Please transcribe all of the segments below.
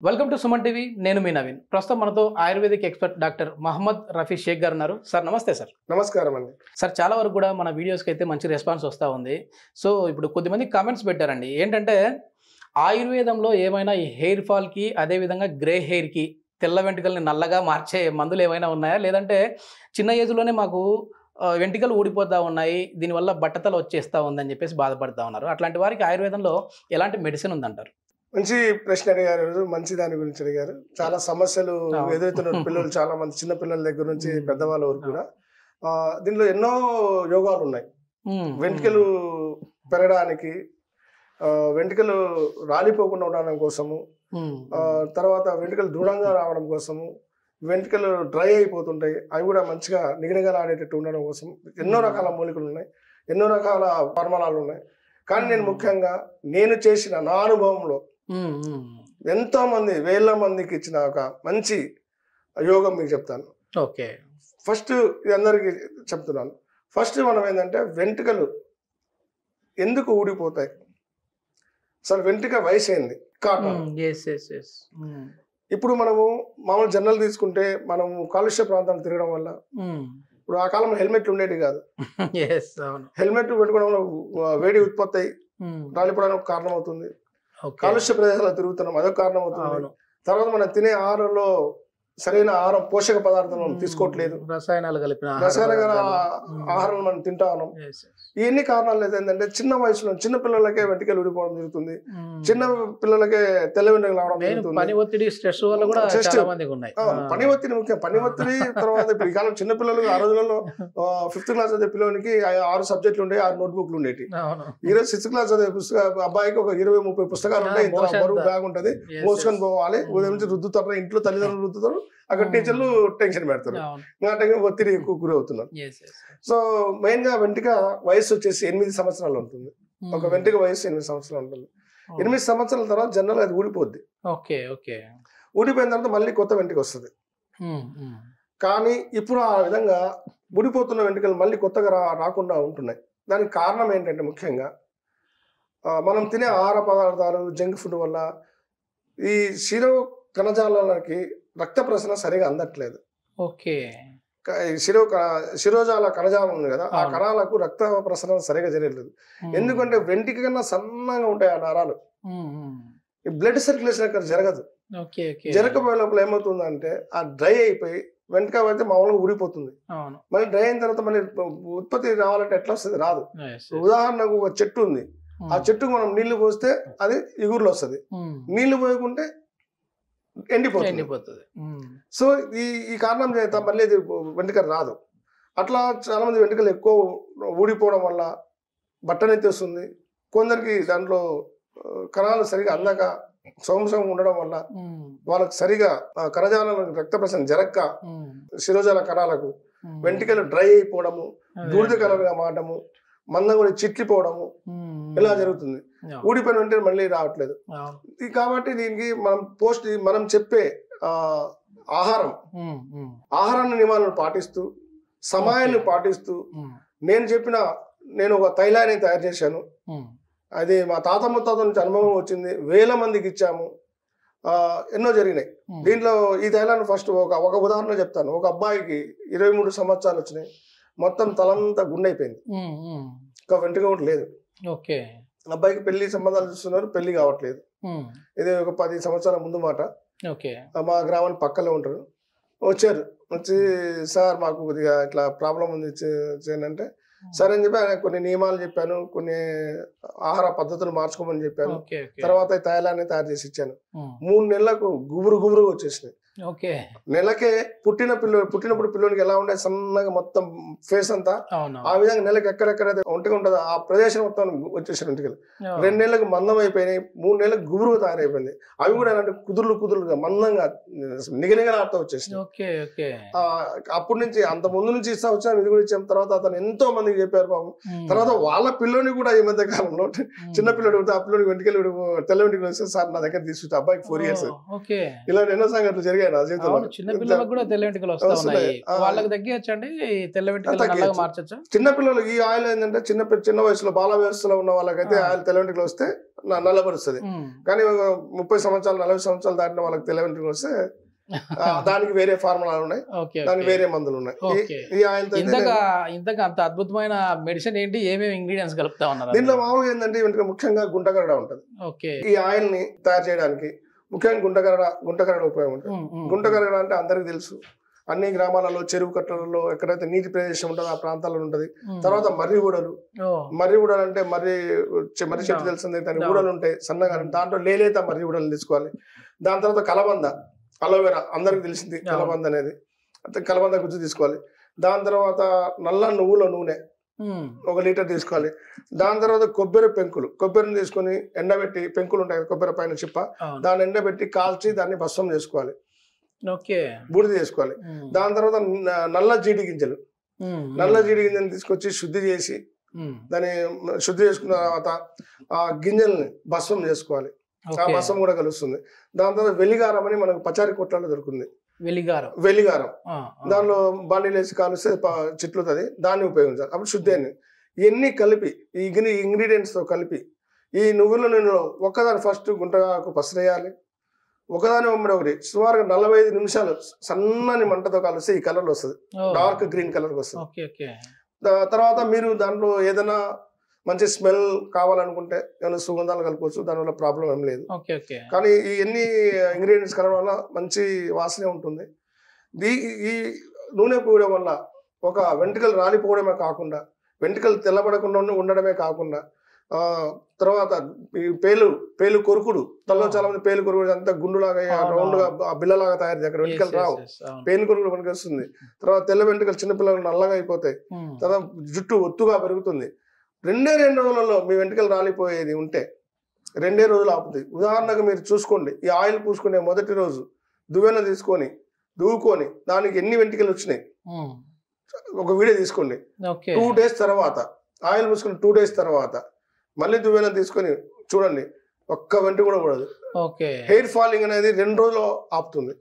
Welcome to Suman TV. నేను మీ నవీన్. ప్రస్తుతం మనతో ఆయుర్వేదిక్ ఎక్స్పర్ట్ డాక్టర్ మహమ్మద్ రఫీ షేక్ గారు ఉన్నారు. సార్ నమస్తే. సార్ నమస్కారం అండి. సార్ చాలా వరకు కూడా మన వీడియోస్కి అయితే మంచి రెస్పాన్స్ వస్తూ ఉంది. సో ఇప్పుడు కొద్దిమంది కామెంట్స్ పెట్టారండి. ఏంటంటే ఆయుర్వేదంలో ఏమైనా ఈ హెయిర్ ఫాల్కి, అదేవిధంగా గ్రే హెయిర్కి, తెల్ల వెంట్రుకల్ని నల్లగా మార్చే మందులు ఏమైనా ఉన్నాయా, లేదంటే చిన్న ఏజ్లోనే మాకు వెంట్రుకలు ఊడిపోతూ ఉన్నాయి, దీనివల్ల బట్టతలు వచ్చేస్తూ ఉందని చెప్పేసి బాధపడుతూ ఉన్నారు. అట్లాంటి వారికి ఆయుర్వేదంలో ఎలాంటి మెడిసిన్ ఉందంటారు? మంచి ప్రశ్న అడిగారు. మంచి దాని గురించి అడిగారు. చాలా సమస్యలు ఎదురవుతున్న పిల్లలు చాలా మంది, చిన్న పిల్లల దగ్గర నుంచి పెద్దవాళ్ళ వరకు కూడా దీనిలో ఎన్నో యోగాలు ఉన్నాయి. వెంట్రుకలు పెరగడానికి, వెంట్రుకలు రాలిపోకుండా ఉండడం కోసము, తర్వాత వెంట్రుకలు దృఢంగా రావడం కోసము, వెంట్రుకలు డ్రై అయిపోతుంటాయి, అవి కూడా మంచిగా నిగనిగలాడేటట్టు ఉండడం కోసం ఎన్నో రకాల మూలికలు ఉన్నాయి, ఎన్నో రకాల ఫార్ములాలు ఉన్నాయి. కానీ నేను ముఖ్యంగా నేను చేసిన నా అనుభవంలో ఎంతో మంది, వేల మందికి ఇచ్చిన ఒక మంచి యోగం మీకు చెప్తాను. ఓకే, ఫస్ట్ ఇది అందరికీ చెప్తున్నాను. ఫస్ట్ మనం ఏంటంటే వెంట్రుకలు ఎందుకు ఊడిపోతాయి, అసలు వెంట్రుక వయసు ఏంది, కారణం. ఇప్పుడు మనము మామూలు జనరల్ తీసుకుంటే మనము కాలుష్య ప్రాంతాలు తిరగడం వల్ల, ఇప్పుడు ఆ కాలంలో హెల్మెట్లు ఉండేవి కాదు. హెల్మెట్ పెట్టుకోవడం వల్ల వేడి ఉత్పత్తి అయ్యి రాలిపోవడానికి కారణం అవుతుంది. కాలుష్య ప్రదేశాలు తిరుగుతున్నాం, అదొక కారణం అవుతుంది. తర్వాత మనం తినే ఆహారంలో సరైన ఆహారం, పోషక పదార్థాలను తీసుకోవట్లేదు, రసాయన ఆహారం మనం తింటా ఉన్నాం. ఇవన్నీ కారణాలు ఏంటంటే చిన్న వయసులో చిన్న పిల్లలకే వెంట్రుకలు ఊడిపోవడం జరుగుతుంది, చిన్న పిల్లలకే తెల్ల వెంట్రుకలు రావడం జరుగుతుంది. పని ఒత్తిడి, స్ట్రెస్ వల్ల కూడా పని ఒత్తిడి ముఖ్యం. పని ఒత్తిడి తర్వాత ఇప్పుడు ఈ కాలం చిన్న పిల్లలు, ఆ రోజులలో 5th క్లాస్ చదివే పిల్లలకి 6 సబ్జెక్టులు ఉండేవి, 6 నోట్బుక్లు ఉండేవి. ఈరోజు 6th క్లాస్ చదివే అబ్బాయికి ఒక 20-30 పుస్తకాలు ఉంటాయి, బరువు బ్యాగ్ ఉంటుంది, మోసుకొని పోవాలి. ఉదయం నుంచి రుద్దుతారు, ఇంట్లో తల్లిదండ్రులు రుద్దుతారు, అక్కడ టీచర్లు టెన్షన్ పెడతారు, ఒత్తిడి ఎక్కువ గురి అవుతున్నారు. సో మెయిన్ గా వెంట్రుక వయసు వచ్చేసి 8 సంవత్సరాలు ఉంటుంది. ఒక వెంట్రుక వయసు 8 సంవత్సరాలు ఉంటుంది. 8 సంవత్సరాల తర్వాత జనరల్ అది ఊడిపోద్ది. ఊడిపోయిన తర్వాత మళ్ళీ కొత్త వెంట్రుక వస్తుంది. కానీ ఇప్పుడు ఆ విధంగా ఊడిపోతున్న వెంట్రుకలు మళ్ళీ కొత్తగా రాకుండా ఉంటున్నాయి. దానికి కారణం ఏంటంటే ముఖ్యంగా మనం తినే ఆహార పదార్థాలు, జంక్ ఫుడ్ వల్ల ఈ శిరో కణజాలాలకి రక్త ప్రసరణ సరిగా అందట్లేదు. శిరోజాల కణజాలం ఉంది కదా, ఆ కణాలకు రక్త ప్రసరణ సరిగా జరగలేదు. ఎందుకంటే వెంట్రుక కన్నా సన్నగా ఉంటాయి ఆ నరాలు, ఈ బ్లడ్ సర్క్యులేషన్ అక్కడ జరగదు. జరగకపోయే లోపల ఏమవుతుందంటే ఆ డ్రై అయిపోయి వెంట్రుక అయితే మామూలుగా ఊడిపోతుంది. మళ్ళీ డ్రై అయిన తర్వాత మళ్ళీ ఉత్పత్తి రావాలంటే ఎట్లా వస్తుంది, రాదు. ఉదాహరణకు ఒక చెట్టు ఉంది, ఆ చెట్టుకు మనం నీళ్లు పోస్తే అది ఇగురులో వస్తుంది, నీళ్లు పోయకుంటే ఎండిపోతుంది. సో ఈ కారణం చేత మళ్ళీ వెంట్రుక రాదు. అట్లా చాలా మంది వెంట్రుకలు ఎక్కువ ఊడిపోవడం వల్ల బట్టనెత్తి వస్తుంది. కొందరికి దాంట్లో కణాలు సరిగా అందక సోమసం ఉండడం వల్ల వాళ్ళకి సరిగా కణజాలకు రక్త ప్రసరణ జరగక శిరోజాల కణాలకు వెంట్రుకలు డ్రై అయిపోవడము, బూడిద కలర్గా మారడము, మందం కూడా చిట్లిపోవడము ఇలా జరుగుతుంది. ఊడిపోయిన వెంటనే మళ్ళీ రావట్లేదు. కాబట్టి దీనికి మనం చెప్పే ఆహారాన్ని నియమాలను పాటిస్తూ, సమయాన్ని పాటిస్తూ, నేను ఒక తైలాన్ని తయారు చేశాను. అది మా తాత ముత్తాత నుంచి అనుభవం వచ్చింది, వేల మందికి ఇచ్చాము, ఎన్నో జరిగినాయి. దీంట్లో ఈ తైలాన్ని ఫస్ట్ ఒక ఉదాహరణ చెప్తాను. ఒక అబ్బాయికి 23 సంవత్సరాలు వచ్చినాయి, మొత్తం తలంతా గుండె ఒక వెంట్రుక కూడా లేదు. అబ్బాయికి పెళ్లి సంబంధాలు చూస్తున్నారు, పెళ్లి కావట్లేదు. ఇది ఒక 10 సంవత్సరాల ముందు మాట. మా గ్రామానికి పక్కనే ఉంటారు. వచ్చారు, వచ్చి సార్ మాకు కొద్దిగా ఇట్లా ప్రాబ్లం ఉంది అంటే సరే అని చెప్పి ఆయన కొన్ని నియమాలు చెప్పాను, కొన్ని ఆహార పద్ధతులు మార్చుకోమని చెప్పాను. తర్వాత తైలాన్ని తయారు చేసి ఇచ్చాను. 3 నెలలకు గుబురుగా వచ్చేసినాయి. నెలకే పుట్టినప్పుడు పిల్లలకి ఎలా ఉండే సన్నగా మొత్తం ఫేస్ అంతా, ఆ విధంగా నెలకి ఎక్కడెక్కడైతే ఒంటిగా ఉంటుందో ఆ ప్రదేశం మొత్తం వచ్చేసారు వెంట్రుకలు. 2 నెలలకు మందం అయిపోయినాయి, 3 నెలలకు గుబురుగా తయారైపోయింది. అవి కూడా అలాంటి కుదురులుగా మందంగా నిగనిగలాడుతూ వచ్చేసినాయి. అప్పటి నుంచి అంత ముందు నుంచి ఇస్తా వచ్చాను, ఇది కూడా ఇచ్చాం. తర్వాత అతను ఎంతో మందికి చెప్పారు బాబు. తర్వాత వాళ్ళ పిల్లోని కూడా ఈ మధ్య కాలంలో చిన్న పిల్లడు, ఆ పిల్లడికి వెంట్రుకలు తెల్ల వెంట్రుకలు వస్తే సార్ నా దగ్గర తీసుకుంటే, అబ్బాయికి 4 years. ఇలా ఎన్నో సంగతులు జరిగాయి. చిన్న పిల్లలకు కూడా తెల్ల వెంట్రుకలు వస్తాయి, వాళ్ళకి తగ్గించండి, తెల్ల వెంట్రుకలు మార్చొచ్చా? చిన్న పిల్లలు ఈ ఆయిల్ ఏంటంటే చిన్న వయసులో బాల వ్యవస్థలో ఉన్న వాళ్ళకైతే ఆయిల్ తెల్ల వెంట్రుకలు వస్తే నల్లబరుస్తుంది. కానీ 30 సంవత్సరాలు 40 సంవత్సరాలు దాటిన వాళ్ళకి తెల్ల వెంట్రుకలు వస్తే దానికి వేరే ఫార్ములాలు ఉన్నాయి, దానికి వేరే మందులు ఉన్నాయి. ఈ ఆయిల్ ఇంతగా అంత అద్భుతమైన మెడిసిన్ ఏంటి, ఏమేమి ఇంగ్రీడియంట్స్ కలుపుతా ఉన్నారు దీంట్లో? మామూలుగా ఏంటంటే ముఖ్యంగా గుంటగరడ ఉంటుంది. ఈ ఆయిల్ ని తయారు చేయడానికి ముఖ్యంగా గుంటగరడ ఉపయోగం ఉంటుంది. గుంటగరడ అంటే అందరికి తెలుసు, అన్ని గ్రామాలలో చెరువు కట్టలలో ఎక్కడైతే నీటి ప్రదేశం ఉంటుందో ఆ ప్రాంతాల్లో ఉంటది. తర్వాత మర్రి ఊడలు అంటే మర్రి చెట్టు తెలిసిందే, దాని ఊడలు ఉంటాయి సన్నగా, దాంట్లో లేలేత మర్రి ఊడలు తీసుకోవాలి. దాని తర్వాత కలబంద, అలోవెరా అందరికి తెలిసింది కలబంద అనేది, కలబంద గుజ్జు తీసుకోవాలి. దాని తర్వాత నల్ల నువ్వుల నూనె 1 లీటర్ తీసుకోవాలి. దాని తర్వాత కొబ్బరిని తీసుకొని ఎండబెట్టి, పెంకులు ఉంటాయి కొబ్బరి పైన చిప్ప, దాన్ని ఎండబెట్టి కాల్చి దాన్ని భస్మం చేసుకోవాలి, బూడిద చేసుకోవాలి. దాని తర్వాత నల్ల జీడి గింజలు తీసుకొచ్చి శుద్ధి చేసి దాన్ని శుద్ధి చేసుకున్న తర్వాత ఆ గింజల్ని భస్మం చేసుకోవాలి, ఆ భస్మం కూడా కలుస్తుంది. దాని తర్వాత వెలిగారం అని మనకు పచారి కొట్లలో దొరుకుతుంది, వెలిగారం దానిలో బాండీలు వేసి కాలుస్తే చిట్లుతుంది, దాన్ని ఉపయోగించాలి. అప్పుడు శుద్ధి అని ఇవన్నీ కలిపి ఈ ఇంగ్రీడియంట్స్ తో కలిపి ఈ నువ్వుల నూనెలో ఒక్కదాని ఫస్ట్ గుంటకు పసరేయాలి, ఒకదాని వెంబడి ఒకటి సుమారుగా 45 నిమిషాలు సన్నని మంటతో కలిస్తే ఈ కలర్ వస్తుంది, డార్క్ గ్రీన్ కలర్ వస్తుంది. తర్వాత మీరు దాంట్లో ఏదైనా మంచి స్మెల్ కావాలనుకుంటే ఏమైనా సుగంధాలు కలుపుకోవచ్చు, దానివల్ల ప్రాబ్లం ఏం లేదు. కానీ ఈ ఎన్ని ఇంగ్రీడియంట్స్ కలవడం వల్ల మంచి వాసనే ఉంటుంది. ఈ నూనె పోయడం వల్ల ఒక వెంట్రుకలు రాలిపోవడమే కాకుండా, వెంట్రుకలు తెల్లబడకుండా ఉండడమే కాకుండా, తర్వాత ఈ పేలు కొరుకుడు, తలలో చాలా మంది పేలు కొరుకుడు అంతా గుండులాగా రౌండ్ గా బిల్లలాగా తయారు, అక్కడ వెంట్రుకలు రావు, పేలు కొరుకుడు మనకి వస్తుంది. తర్వాత తెల్ల వెంట్రుకలు చిన్నపిల్లలు నల్లగా అయిపోతాయి, తర్వాత జుట్టు ఒత్తుగా పెరుగుతుంది. 2 రోజులలో మీ వెంట్రుకలు రాలిపోయేది ఉంటే 2 రోజులు ఆపుతాయి. ఉదాహరణకు మీరు చూసుకోండి, ఈ ఆయిల్ పూసుకునే మొదటి రోజు దువ్వెన తీసుకొని దువ్వుకొని దానికి ఎన్ని వెంట్రుకలు వచ్చినాయి ఒక వీడియో తీసుకోండి. 2 days తర్వాత ఆయిల్ పూసుకుని 2 days తర్వాత మళ్ళీ దువ్వెన తీసుకొని చూడండి, ఒక్క వెంట్రుక కూడా పడదు. హెయిర్ ఫాలింగ్ అనేది 2 రోజులు ఆపుతుంది.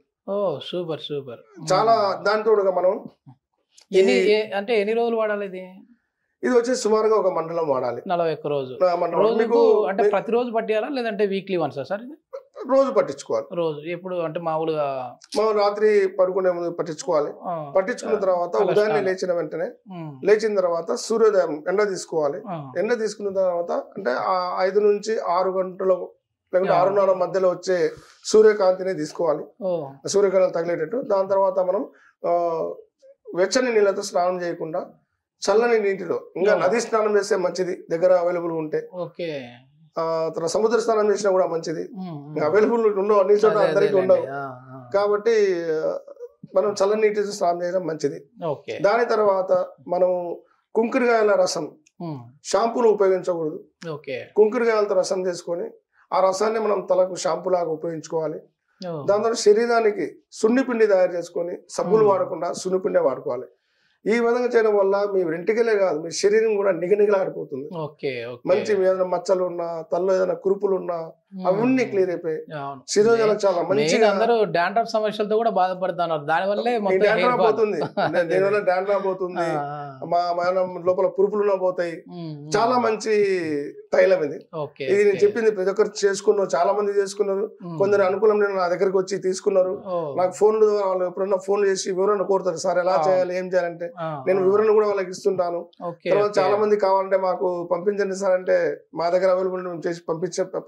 Super super. చాలా దాంతో మనం ఎన్ని రోజులు వాడాలి ఇది వచ్చేసి సుమారుగా ఒక మండలం వాడాలి, 41 రోజు. మీకు అంటే ప్రతిరోజు పట్టియాలా లేదంటే వీక్లీ వన్సా సార్? రోజు పట్టించుకోవాలి. రోజు ఎప్పుడు అంటే మామూలుగా మనం రాత్రి పడుకునే ముందు పట్టించుకోవాలి. పట్టించుకున్న తర్వాత ఉదయాన్నే లేచిన వెంటనే లేచిన తర్వాత సూర్యోదయం ఎండ తీసుకోవాలి. ఎండ తీసుకున్న తర్వాత అంటే 5 నుంచి 6 గంటల లేకుంటే 6:30 మధ్యలో వచ్చే సూర్యకాంతిని తీసుకోవాలి, సూర్యకిరణాలు తగిలేటట్టు. దాని తర్వాత మనం వెచ్చని నీళ్ళతో స్నానం చేయకుండా చల్లని నీటిలో, ఇంకా నది స్నానం చేస్తే మంచిది దగ్గర అవైలబుల్ ఉంటే, తర్వాత సముద్ర స్నానం చేసినా కూడా మంచిది. అవైలబుల్ ఉండవు అన్ని చోట్ల, అందరికీ ఉండవు కాబట్టి మనం చల్లని నీటితో స్నానం చేయడం మంచిది. దాని తర్వాత మనం కుంకుడుకాయల రసం, షాంపూను ఉపయోగించకూడదు. కుంకుడుకాయలతో రసం చేసుకొని ఆ రసాన్ని మనం తలకు షాంపూ లాగా ఉపయోగించుకోవాలి. దాని తర్వాత శరీరానికి సున్నిపిండి తయారు చేసుకొని సబ్బులు వాడకుండా సున్నిపిండే వాడుకోవాలి. ఈ విధంగా చేయడం వల్ల మీ వెంట్రుకలే కాదు మీ శరీరం కూడా నిగనిగలాడిపోతుంది. మంచి ఏదైనా మచ్చలు ఉన్నా, తలలో ఏదైనా కురుపులు ఉన్నా అవన్నీ క్లియర్ అయిపోయి శరీరం చాలా మంచిగా. అందరూ డాండ్రఫ్ సమస్యలతో కూడా బాధపడుతున్నారు, దానివల్లే డాండ్రఫ్ పోతుంది, దీనివల్ల డాండ్రఫ్ పోతుంది, లోపల పురుపులు పోతాయి. చాలా మంచి తైలం ఇది. ఇది నేను చెప్పింది ప్రతి ఒక్కరు చేసుకున్నారు, చాలా మంది చేసుకున్నారు. కొందరు అనుకూలం నా దగ్గరికి వచ్చి తీసుకున్నారు. నాకు ఫోన్లు వాళ్ళు ఎప్పుడన్నా ఫోన్ చేసి వివరణ కోరుతారు, సార్ ఎలా చేయాలి ఏం చేయాలంటే నేను వివరణ కూడా వాళ్ళకి ఇస్తుంటాను. తర్వాత చాలా మంది కావాలంటే మాకు పంపించండి సార్ అంటే మా దగ్గర అవైలబుల్ చేసి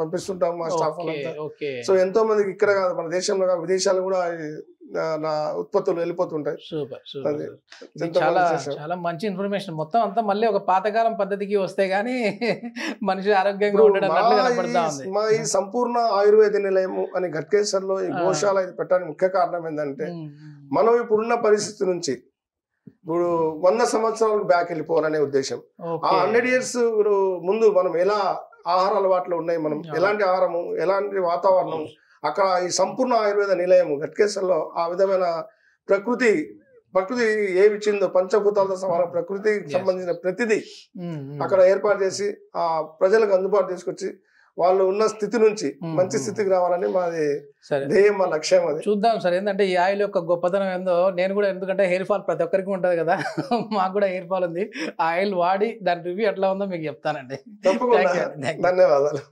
పంపిస్తుంటాము మా స్టాఫ్ అంతా. సో ఎంతో మందికి ఇక్కడ కాదు మన దేశంలో కాదు విదేశాలు కూడా నా ఉత్పత్తులు వెళ్ళిపోతుంటాయి. చాలా మంచి ఇన్ఫర్మేషన్. మొత్తం అంతా మళ్ళీ ఒక పాతకాలం పద్ధతికి వస్తే గానీ మనిషి ఆరోగ్యంగా ఉండడం. మా ఈ సంపూర్ణ ఆయుర్వేద నిలయము అని ఘట్కేసర్ లో ఈ గోశాల ఇది పెట్టడానికి ముఖ్య కారణం ఏంటంటే మనం ఇప్పుడున్న పరిస్థితి నుంచి ఇప్పుడు 100 సంవత్సరాలకు బ్యాక్ వెళ్ళిపోవాలనే ఉద్దేశం. ఆ 100 years ముందు మనం ఎలా ఆహార అలవాట్లు ఉన్నాయి, మనం ఎలాంటి ఆహారము ఎలాంటి వాతావరణం, అక్కడ ఈ సంపూర్ణ ఆయుర్వేద నిలయము ఘట్కేసర్లో ఆ విధమైన ప్రకృతి ఏమి ఇచ్చిందో పంచభూతాలతో సమాన ప్రకృతికి సంబంధించిన ప్రతిదీ అక్కడ ఏర్పాటు చేసి ఆ ప్రజలకు అందుబాటు తీసుకొచ్చి వాళ్ళు ఉన్న స్థితి నుంచి మంచి స్థితికి రావాలని మాది ధ్యేయం, మా లక్ష్యం. అది చూద్దాం సార్. ఏంటంటే ఈ ఆయిల్ యొక్క గొప్పతనం ఏందో నేను కూడా, ఎందుకంటే హెయిర్ ఫాల్ ప్రతి ఒక్కరికి ఉంటది కదా, మాకు కూడా హెయిర్ ఫాల్ ఉంది. ఆ ఆయిల్ వాడి దాని రివ్యూ ఎట్లా ఉందో మీకు చెప్తానండి. తప్పకుండా. ధన్యవాదాలు.